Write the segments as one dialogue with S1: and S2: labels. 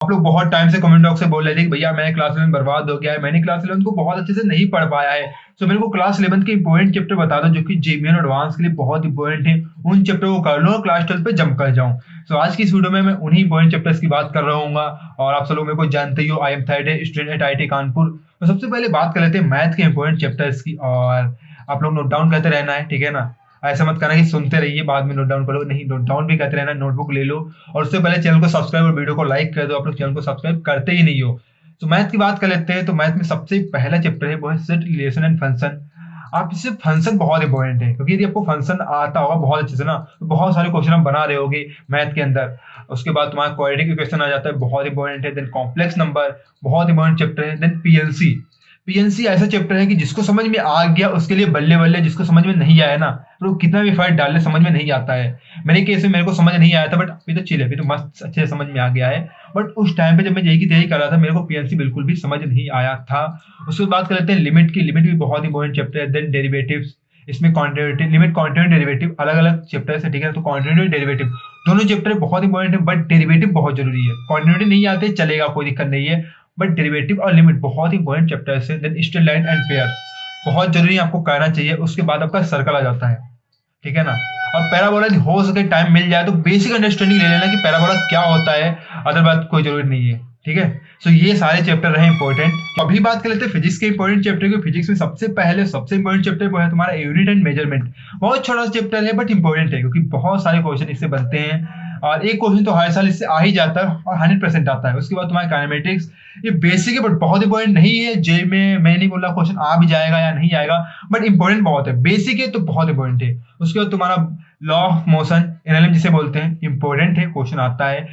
S1: आप लोग बहुत टाइम से कमेंट बॉक्स से बोल रहे थे कि भैया मैं क्लास 11 बर्बाद हो गया है, मैंने क्लास 11 को बहुत अच्छे से नहीं पढ़ पाया है। तो मेरे को क्लास 11 के इंपॉर्टेंट चैप्टर बता दो जो कि जेईई एडवांस के लिए बहुत इंपॉर्टेंट है, उन चैप्टर को कर लो और क्लास 12 पे जंप कर जाऊं। तो आज की इस वीडियो में मैं उन्हीं इंपॉर्टेंट चैप्टर्स की बात कर रहा हूँ। और आप सब लोग मेरे को जानते ही हो, I am third student at IIT Kanpur. तो सबसे पहले बात कर लेते हैं मैथ के इंपॉर्टेंट चैप्टर्स की, और आप लोग नोट डाउन करते रहना है, ठीक है ना। ऐसा मत करना कि सुनते रहिए बाद में नोट डाउन करो, नहीं, नोट डाउन भी करते रहना, नोटबुक ले लो। और उससे पहले चैनल को सब्सक्राइब और वीडियो को लाइक कर दो, आप लोग चैनल को सब्सक्राइब करते ही नहीं हो। तो मैथ की बात कर लेते हैं। तो मैथ में सबसे पहला चैप्टर है वो है सेट, रिलेशन एंड फंक्शन। आप इससे फंक्शन बहुत इंपॉर्टेंट है, क्योंकि यदि आपको फंक्शन आता होगा बहुत अच्छे से ना, तो बहुत सारे क्वेश्चन आप बना रहे होगे मैथ के अंदर। उसके बाद तुम्हारा क्वाड्रेटिक इक्वेशन आ जाता है, बहुत इंपॉर्टेंट है। देन कॉम्प्लेक्स नंबर, बहुत इंपॉर्टेंट चैप्टर है। देन पीएनसी, पीएनसी ऐसा चैप्टर है कि जिसको समझ में आ गया उसके लिए बल्ले बल्ले, जिसको समझ में नहीं आया ना तो कितना भी फाइट डाल ले समझ में नहीं आता है। मेरे केस में मेरे को समझ नहीं आया था, बट अभी तो चिल है, अभी तो मस्त अच्छे से समझ में आ गया है। बट उस टाइम पे जब मैं जेईई की तैयारी कर रहा था मेरे को पीएनसी बिल्कुल भी समझ नहीं आया था। उसके बाद बात कर लेते हैं लिमिट की। लिमिट भी बहुत इंपॉर्टेंट चैप्टर है। देन डेरिवेटिव्स, इसमें कॉन्टिन्यूटी, लिमिट, कॉन्टिन्यूटी, डेरिवेटिव अलग अलग चैप्टर है, ठीक है। तो कॉन्टिन्यूटी डेरिवेटिव दोनों चैप्टर बहुत इंपॉर्टेंट है, बट डेरिवेटिव बहुत जरूरी है। कॉन्टिन्यूटी नहीं आते चलेगा, कोई दिक्कत नहीं है, बट डेरिवेटिव और लिमिट बहुत इंपॉर्टेंट चैप्टर्स है। Then straight line and pair बहुत जरूरी है, आपको करना चाहिए। उसके बाद आपका सर्कल आ जाता है, ठीक है ना। और पैराबोला हो सके टाइम मिल जाए तो बेसिक अंडरस्टैंडिंग ले लेना कि पैराबोला क्या होता है, अदर बात कोई जरूरत नहीं है, ठीक है। सो ये सारे चैप्टर रहे इंपॉर्टेंट। तो अभी बात कर लेते हैं फिजिक्स के इंपॉर्टेंट चैप्टर की। फिजिक्स में सबसे पहले सबसे इंपॉर्टेंट चैप्टर वो है तुम्हारा यूनिट एंड मेजरमेंट। बहुत छोटा सा चैप्टर है बट इंपॉर्टेंट है, क्योंकि बहुत सारे क्वेश्चन इससे बनते हैं और एक क्वेश्चन तो हर साल इससे आ ही जाता है और 100% आता है। उसके बाद तुम्हारा काइनेमेटिक्स, ये बेसिक है बट बहुत इंपॉर्टेंट नहीं है। जे में मैं नहीं बोल रहा क्वेश्चन आ भी जाएगा या नहीं आएगा, बट इंपॉर्टेंट बहुत है, बेसिक है तो बहुत इंपॉर्टेंट है। उसके बाद तुम्हारा लॉ ऑफ मोशन, एनएलएम जिसे बोलते हैं, इंपॉर्टेंट है, क्वेश्चन आता है।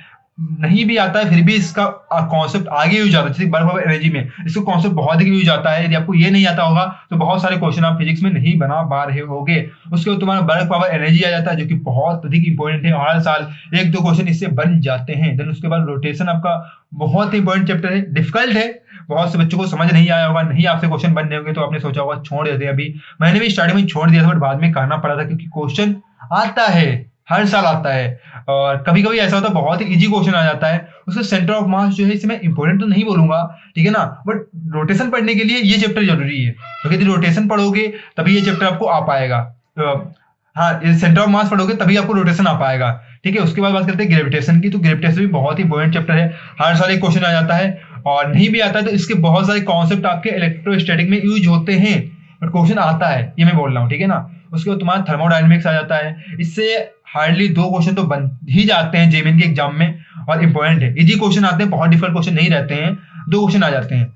S1: नहीं भी आता है फिर भी इसका कॉन्सेप्ट आगे यूज आता है, जैसे बल्क ऑफ एनर्जी में इसका कॉन्सेप्ट बहुत ही यूज आता है। यदि आपको ये नहीं आता होगा तो बहुत सारे क्वेश्चन आप फिजिक्स में नहीं बना पा रहे होगे। उसके बाद तुम्हारा बल्क पावर एनर्जी आ जाता है, जो कि बहुत अधिक इंपॉर्टेंट है, हर साल एक दो क्वेश्चन इससे बन जाते हैं। देन उसके बाद रोटेशन आपका बहुत ही इंपॉर्टेंट चैप्टर है, डिफिकल्ट है, बहुत से बच्चों को समझ नहीं आया होगा, नहीं आपसे क्वेश्चन बनने होंगे तो आपने सोचा होगा छोड़ देते हैं। अभी मैंने भी स्टार्टिंग में छोड़ दिया था बट बाद में करना पड़ा था, क्योंकि क्वेश्चन आता है, हर साल आता है। और कभी कभी ऐसा होता है बहुत ही इजी क्वेश्चन आ जाता है। उसका सेंटर ऑफ मास जो है, इसे मैं इंपॉर्टेंट तो नहीं बोलूंगा, ठीक है ना, बट रोटेशन पढ़ने के लिए ये चैप्टर जरूरी है, क्योंकि यदि रोटेशन पढ़ोगे तभी ये चैप्टर आपको आ पाएगा। हाँ, सेंटर ऑफ मास पढ़ोगे तभी आपको रोटेशन आ पाएगा, ठीक है। उसके बाद बात करते हैं ग्रेविटेशन की। तो ग्रेविटेशन भी बहुत ही इंपॉर्टेंट चैप्टर है, हर साल एक क्वेश्चन आ जाता है, और नहीं भी आता है तो इसके बहुत सारे कॉन्सेप्ट आपके इलेक्ट्रोस्टैटिक में यूज होते हैं, बट क्वेश्चन आता है, ये मैं बोल रहा हूँ, ठीक है ना। उसके बाद तुम्हारा थर्मोडायनेमिक्स आ जाता है, इससे हार्डली दो क्वेश्चन तो बन ही जाते हैं जेईई के एग्जाम में, और इंपॉर्टेंट है, इजी क्वेश्चन आते हैं, बहुत डिफिकल्ट क्वेश्चन नहीं रहते हैं, दो क्वेश्चन आ जाते हैं।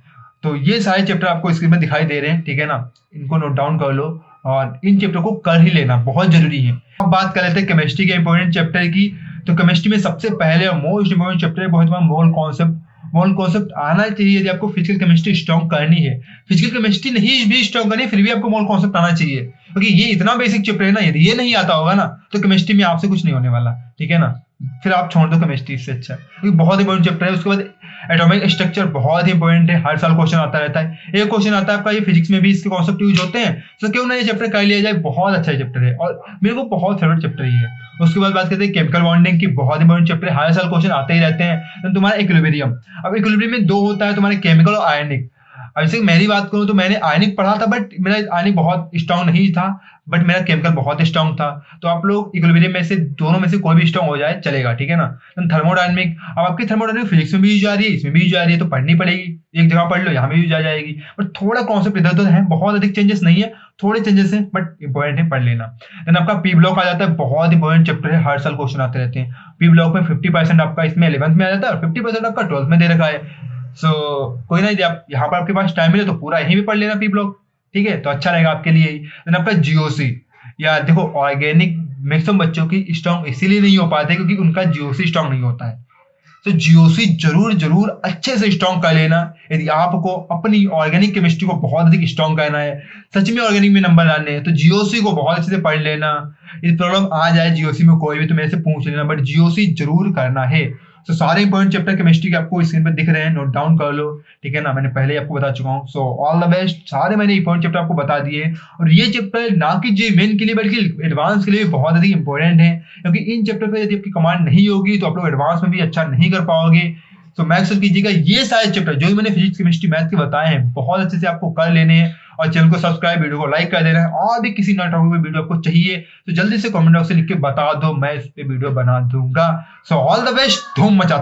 S1: तो ये सारे चैप्टर आपको स्क्रीन में दिखाई दे रहे हैं, ठीक है ना, इनको नोट डाउन कर लो और इन चैप्टर को कर ही लेना, बहुत जरूरी है। अब बात कर लेते हैं केमिस्ट्री के इंपॉर्टेंट चैप्टर की। तो केमिस्ट्री में सबसे पहले और मोस्ट इंपॉर्टेंट चैप्टर है वो है तुम्हारा मोल कॉन्सेप्ट। मोल कॉन्सेप्ट आना चाहिए यदि आपको फिजिकल केमिस्ट्री स्ट्रॉन्ग करनी है। फिजिकल केमिस्ट्री नहीं भी स्ट्रॉन्ग करनी है फिर भी आपको मोल कॉन्सेप्ट आना चाहिए, क्योंकि ये इतना बेसिक चैप्टर है ना, यदि ये नहीं आता होगा ना तो केमिस्ट्री में आपसे कुछ नहीं होने वाला, ठीक है ना। फिर आप छोड़ दो केमिस्ट्री, इससे अच्छा, क्योंकि बहुत इंपॉर्टेंट चैप्टर है। उसके बाद एटॉमिक स्ट्रक्चर बहुत ही इंपॉर्टेंट है, हर साल क्वेश्चन आता रहता है, एक क्वेश्चन आता है आपका, ये फिजिक्स में भी इसके कॉन्सेप्ट यूज होते हैं, तो क्यों ना ये चैप्टर कर लिया जाए, बहुत अच्छा चैप्टर है और मेरे को बहुत फेवरेट चैप्टर ही है। उसके बाद बात करते हैं केमिकल बॉन्डिंग की, बहुत इंपॉर्टेंट चैप्टर है, हर साल क्वेश्चन आते ही रहते हैं। तुम्हारा इक्विलिब्रियम, अब इक्विलिब्रियम में दो होता है, तुम्हारे केमिकल और आयनिक। अब जैसे मेरी बात करूं तो मैंने आयनिक पढ़ा था, बट मेरा आयनिक बहुत स्ट्रांग नहीं था, बट मेरा केमिकल बहुत स्ट्रांग था। तो आप लोग इक्विलिब्रियम में से दोनों में से कोई भी स्ट्रांग हो जाए चलेगा, ठीक है ना। थर्मोडायनेमिक, अब आपकी थर्मोडायनेमिक फिजिक्स में भी यूज आ रही है, इसमें भी यूज आ रही है, तो पढ़नी पड़ेगी, एक जगह पढ़ लो, यहाँ भी यूज आ जाएगी, बट थोड़ा कॉन्सेप्ट इधर उधर है, बहुत अधिक चेंजेस नहीं है, थोड़े चेंजेस हैं, बट इंपॉर्टेंट है, पढ़ लेना। देन आपका पी ब्लॉक आ जाता है, बहुत इंपॉर्टेंट चैप्टर है, हर साल क्वेश्चन आते रहते हैं। पी ब्लॉक में 50% आपका इसमें 11th में आ जाता है और 50% आपका 12th में दे रखा है। सो कोई ना, यदि आप यहाँ पर आपके पास टाइम मिले तो पूरा यहीं भी पढ़ लेना पी ब्लॉक, ठीक है, तो अच्छा रहेगा आपके लिए। देन आपका जीओसी, या देखो ऑर्गेनिक मैक्सिमम बच्चों की स्ट्रांग इसीलिए नहीं हो पाते क्योंकि उनका जीओसी स्ट्रांग नहीं होता है। तो जीओसी जरूर जरूर अच्छे से स्ट्रांग कर लेना यदि आपको अपनी ऑर्गेनिक केमिस्ट्री को बहुत अधिक स्ट्रांग करना है, सच में ऑर्गेनिक में नंबर लाने हैं, तो जीओसी को बहुत अच्छे से पढ़ लेना। यदि प्रॉब्लम आ जाए जीओसी में कोई भी तो मेरे से पूछ लेना, बट जीओसी जरूर करना है। तो सारे इंपॉर्टेंट चैप्टर केमिस्ट्री के आपको स्क्रीन पर दिख रहे हैं, नोट डाउन कर लो, ठीक है ना, मैंने पहले ही आपको बता चुका हूँ। सो ऑल द बेस्ट, सारे मैंने इंपॉर्टेंट चैप्टर आपको बता दिए, और ये चैप्टर ना कि जे मेन के लिए बल्कि एडवांस के लिए बहुत अधिक इंपॉर्टेंट है, क्योंकि इन चैप्टर पर यदि आपकी कमांड नहीं होगी तो आप लोग एडवांस में भी अच्छा नहीं कर पाओगे। सो मैथ्स कीजिएगा, ये सारे चैप्टर जो मैंने फिजिक्स केमिस्ट्री मैथ के बताए हैं बहुत अच्छे से आपको कर लेने हैं, और चैनल को सब्सक्राइब, वीडियो को लाइक कर देना है। और भी किसी नए टॉपिक पे वीडियो आपको चाहिए तो जल्दी से कमेंट बॉक्स में लिख के बता दो, मैं इस पे वीडियो बना दूंगा। सो ऑल द बेस्ट, धूम मचा।